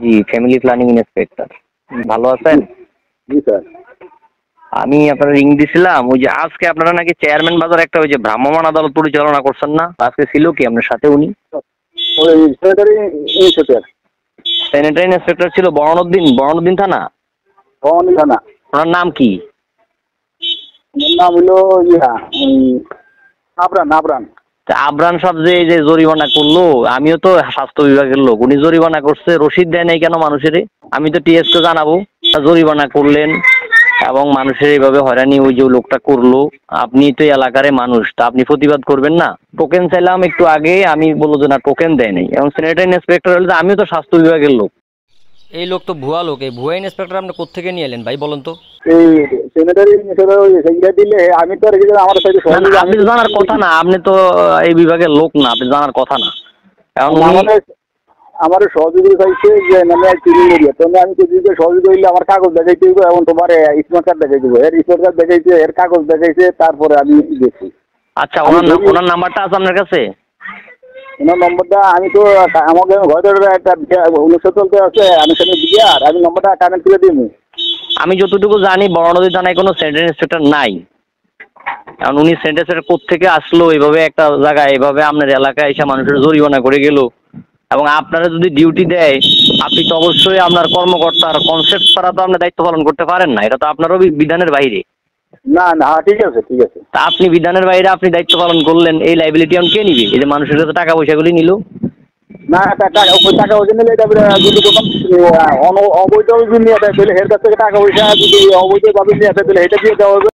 জি, family planning inspector. ভালো আছেন? জি sir. আমি আপনার রিং দিছিলাম, ওই যে আজকে আপনারা নাকি চেয়ারম্যান বাজার একটা ওই যে ভ্রাম্যমাণ আদালত পরিচালনা করছেন না? আজকে ছিল কি আপনার সাথে উনি? ওই সেক্রেটারি ইন্সপেক্টর স্যানিটারি ইন্সপেক্টর ছিল বরণউদ্দিন থানা। ভবানী থানা। ওনার নাম কি? ওর নাম হলো আবরান আবরান। তা আবরান সাহেব যে এই যে জরিমানা করলো, আমিও তো স্বাস্থ্য বিভাগের লোক, উনি জরিমানা করছে, রসিদ দেয় নাই কেন মানুষের? আমি তো টিএস কে জানাবো। তা জরিমানা করলেন এবং মানুষের এইভাবে হয়রানি ওই যে লোকটা করলো, আপনি তো এলাকার মানুষ, তা আপনি প্রতিবাদ করবেন না? টোকেন চাইলাম একটু আগে, আমি বললো যে না টোকেন দেয় নাই। এবং স্যানিটারি ইন্সপেক্টর হলে আমিও তো স্বাস্থ্য বিভাগের লোক। এই লোক তো ভুয়া লোক। এই ভুয়া ইন্সপেক্টর আপনি কোত্থেকে নিয়ে এলেন ভাই বলেন তো? এই সেক্রেটারি ইন্সপেক্টর দিলে আমি তো রেখে আমার সাথে না না, সহযোগী আপনি তো জানার কথা না, আপনি তো এই বিভাগের লোক না, আপনি জানার কথা না। এখন উনি আমাদের আমার সহযোগী চাইছে যে মানে চুরি করিয়া তো আমি যদি সহযোগী হইলে আমার কাগজ দেখাইতে দিব এবং তোমার স্মার্ট কার্ড দেখাই দিব। এর স্মার্ট কার্ড দেখাইছে, এর কাগজ দেখাইছে, তারপরে আমি গেছি। আচ্ছা, ওনার নাম্বারটা আছে আপনার কাছে? ওনার নম্বরটা আমি তো আমাকে ঘরের একটা অনুষ্ঠান চলতে আছে, আমি সেখানে দিয়ে আর আমি নম্বরটা কানেক্ট করে দিই। আমি যতটুকু জানি বড়নদী থানায় কোনো স্যানিটারি ইন্সপেক্টর নাই। কারণ উনি স্যানিটারি ইন্সপেক্টর কোত্থেকে আসলো এইভাবে একটা জায়গায়, এইভাবে আপনার এলাকায় এসে মানুষের জরিমানা করে গেল? এবং আপনারা যদি ডিউটি দেয়, আপনি তো অবশ্যই আপনার কর্মকর্তার কনসেপ্ট ছাড়া তো আপনি দায়িত্ব পালন করতে পারেন না, এটা তো আপনারও বিধানের বাইরে। না না, ঠিক আছে ঠিক আছে। তা আপনি বিধানের বাইরে আপনি দায়িত্ব পালন করলেন, এই লাইবিলিটি এখন কে নিবে? এই যে মানুষের কাছে টাকা পয়সাগুলি নিল। না টাকা টাকা পয়সা নিলে এটা যদি কোনো অবৈধ নিয়ে আসে তাহলে এর কাছ থেকে টাকা পয়সা যদি অবৈধভাবে নিয়ে আসে তাহলে এটা দিয়ে দেওয়া হবে।